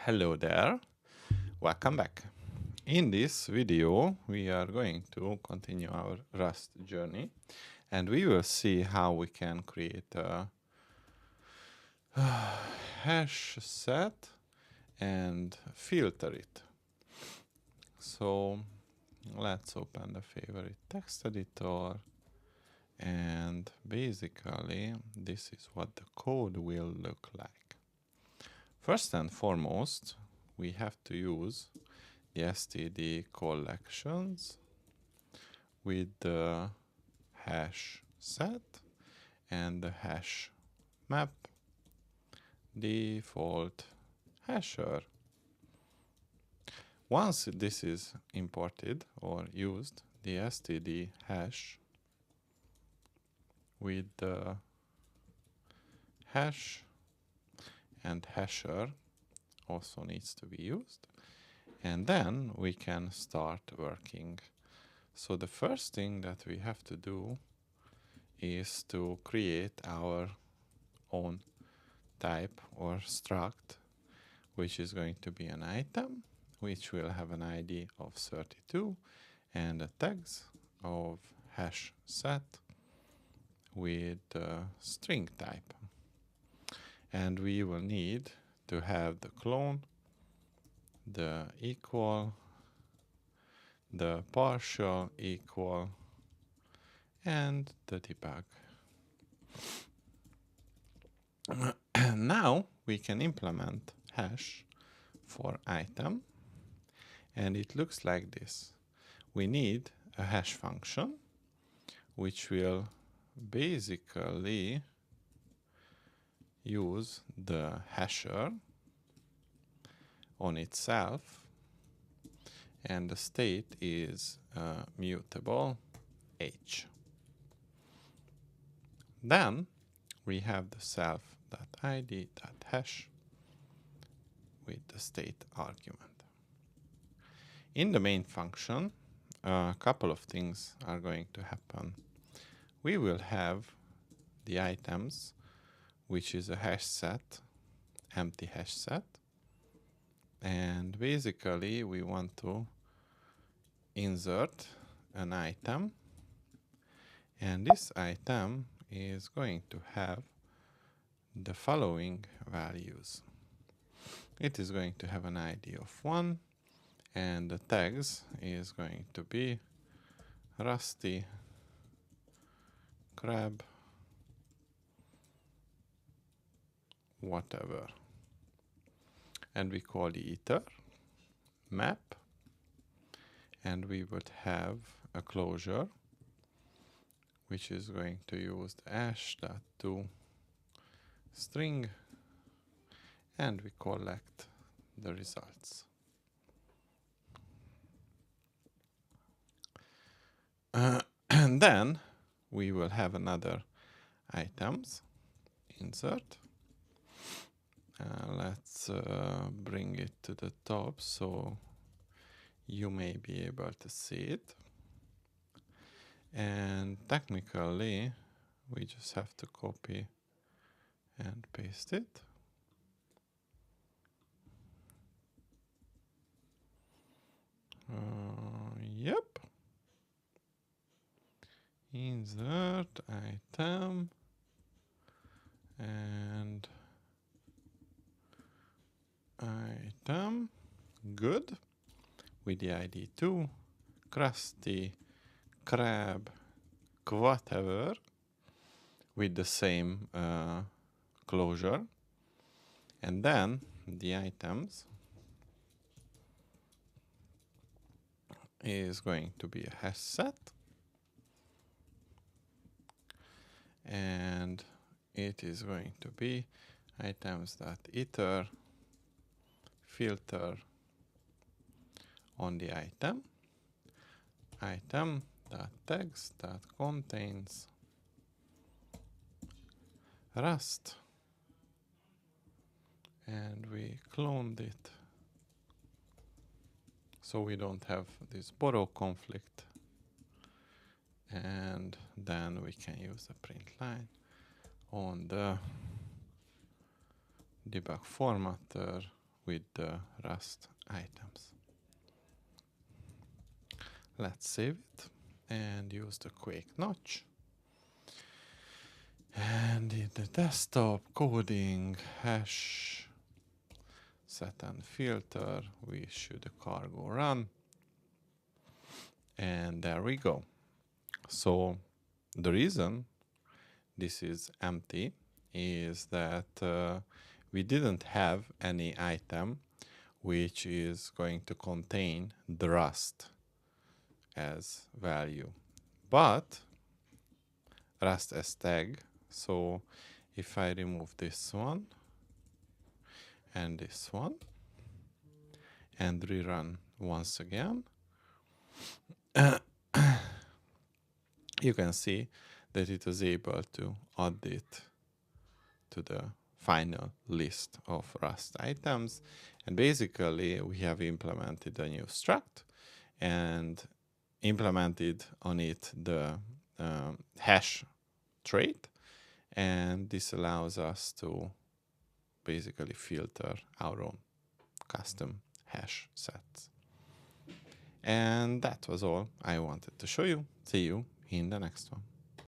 Hello there, welcome back. In this video, we are going to continue our Rust journey and we will see how we can create a hash set and filter it. So let's open the favorite text editor, and basically this is what the code will look like. First and foremost, we have to use the std collections with the hash set and the hash map default hasher. Once this is imported or used, the std hash with the hash and hasher also needs to be used, and then we can start working. So the first thing that we have to do is to create our own type or struct, which is going to be an item, which will have an ID of 32 and the tags of hash set with string type. And we will need to have the clone, the equal, the partial equal, and the debug. Now we can implement hash for item, and it looks like this. We need a hash function, which will basically use the hasher on itself, and the state is mutable h. Then we have the self.id.hash with the state argument. In the main function, a couple of things are going to happen. We will have the items, which is a hash set, empty hash set. And basically we want to insert an item, and this item is going to have the following values. It is going to have an ID of 1, and the tags is going to be rusty, crab, whatever. And we call the iter map, and we would have a closure, which is going to use the hash.to string, and we collect the results. And then we will have another items insert. Let's bring it to the top so you may be able to see it. And technically, we just have to copy and paste it. Yep. Insert item and item, good, with the ID 2, crusty, crab, whatever, with the same closure, and then the items is going to be a hash set, and it is going to be items.iter filter on the item, item.tags.contains rust, and we cloned it so we don't have this borrow conflict, and then we can use the print line on the debug formatter with the Rust items. Let's save it and use the Quake notch. And in the desktop coding HashSet and filter, we issue the cargo run. And there we go. So the reason this is empty is that we didn't have any item which is going to contain the Rust as value, but Rust as tag. So if I remove this one and this one and rerun once again, you can see that it was able to add it to the final list of Rust items. And basically, we have implemented a new struct and implemented on it the hash trait. And this allows us to basically filter our own custom hash sets. And that was all I wanted to show you. See you in the next one.